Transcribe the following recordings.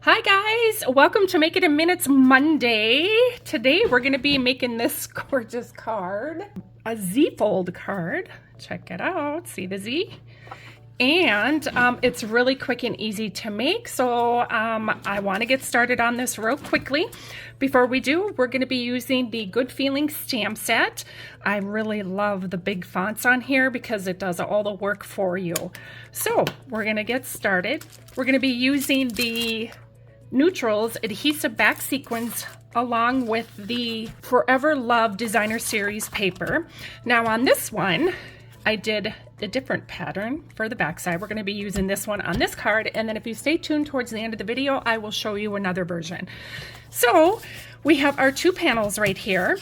Hi guys, welcome to Make It in Minutes Monday. Today we're going to be making this gorgeous card, a Z-fold card. Check it out, see the Z? And it's really quick and easy to make, so I want to get started on this real quickly. Before we do, we're going to be using the Good Feeling stamp set. I really love the big fonts on here because it does all the work for you. So we're going to get started. We're going to be using the Neutrals adhesive back sequins along with the Forever Love Designer Series paper. Now on this one, I did a different pattern for the back side. We're going to be using this one on this card, and then if you stay tuned towards the end of the video, I will show you another version. So we have our two panels right here,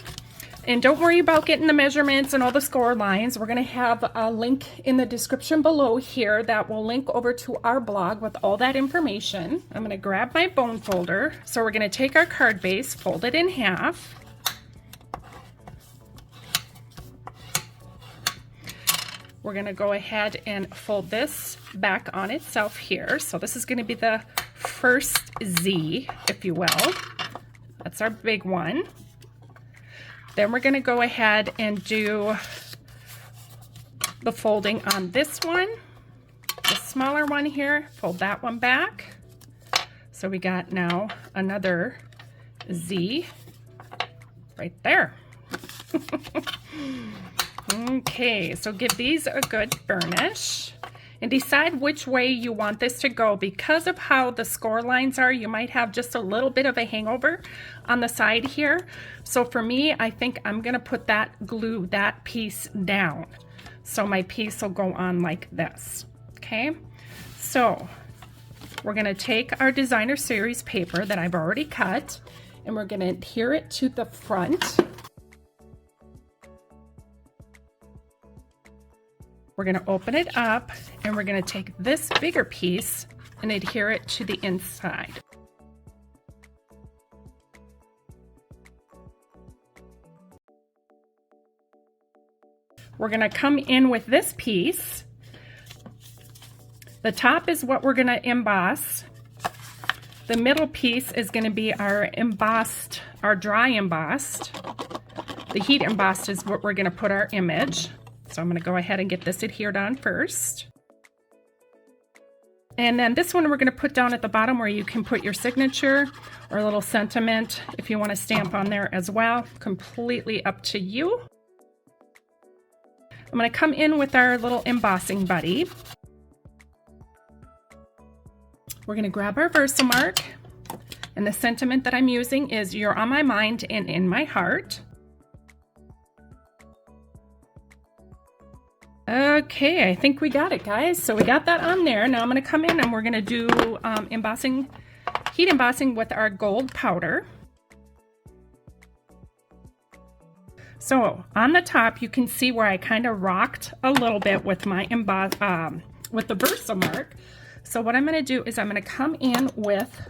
and don't worry about getting the measurements and all the score lines. We're going to have a link in the description below here that will link over to our blog with all that information. I'm going to grab my bone folder. So we're going to take our card base, fold it in half. We're going to go ahead and fold this back on itself here. So this is going to be the first Z, if you will. That's our big one. Then we're going to go ahead and do the folding on this one, the smaller one here, fold that one back. So we got now another Z right there. Okay, so give these a good burnish and decide which way you want this to go. Because of how the score lines are, you might have just a little bit of a hangover on the side here. So for me, I think I'm going to put glue that piece down. So my piece will go on like this. Okay, so we're going to take our Designer Series paper that I've already cut, and we're going to adhere it to the front. We're going to open it up, and we're going to take this bigger piece and adhere it to the inside. We're going to come in with this piece. The top is what we're going to emboss. The middle piece is going to be our embossed, our dry embossed. The heat embossed is what we're going to put our image. So I'm going to go ahead and get this adhered on first. And then this one we're going to put down at the bottom where you can put your signature or a little sentiment if you want to stamp on there as well. Completely up to you. I'm going to come in with our little embossing buddy. We're going to grab our Versamark, and the sentiment that I'm using is "You're on my mind and in my heart." Okay, I think we got it, guys. So we got that on there. Now I'm going to come in and we're going to do embossing, heat embossing with our gold powder. So on the top, you can see where I kind of rocked a little bit with my with the Versamark. So what I'm going to do is I'm going to come in with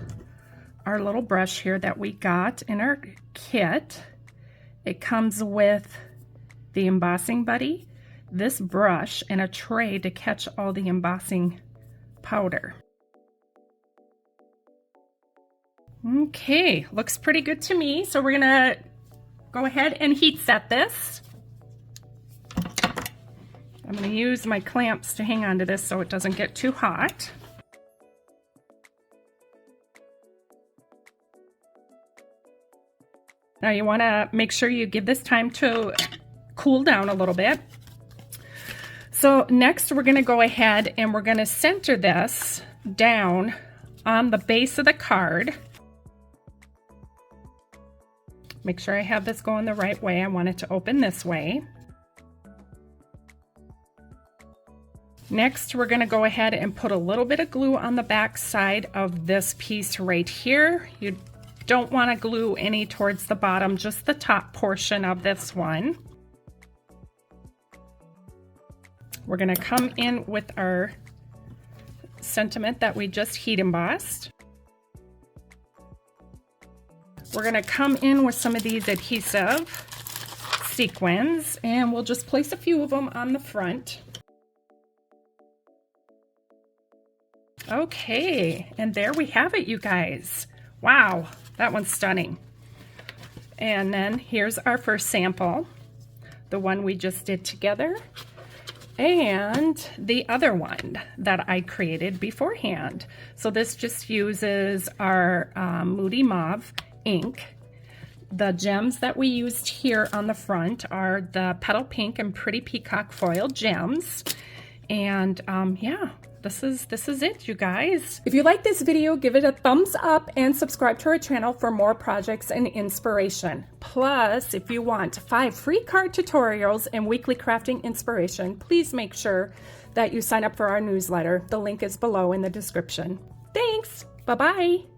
our little brush here that we got in our kit. It comes with the embossing buddy, this brush, and a tray to catch all the embossing powder. Okay, looks pretty good to me. So we're gonna go ahead and heat set this. I'm gonna use my clamps to hang on to this so it doesn't get too hot. Now you wanna make sure you give this time to cool down a little bit. So next we're going to go ahead and we're going to center this down on the base of the card. Make sure I have this going the right way. I want it to open this way. Next, we're going to go ahead and put a little bit of glue on the back side of this piece right here. You don't want to glue any towards the bottom, just the top portion of this one. We're going to come in with our sentiment that we just heat embossed. We're going to come in with some of these adhesive sequins, and we'll just place a few of them on the front. Okay, and there we have it, you guys. Wow, that one's stunning. And then here's our first sample, the one we just did together, and the other one that I created beforehand. So this just uses our Moody Mauve ink. The gems that we used here on the front are the Petal Pink and Pretty Peacock foil gems. And yeah, this is it, you guys. If you like this video, give it a thumbs up and subscribe to our channel for more projects and inspiration. Plus, if you want 5 free card tutorials and weekly crafting inspiration, please make sure that you sign up for our newsletter. The link is below in the description. Thanks. Bye-bye.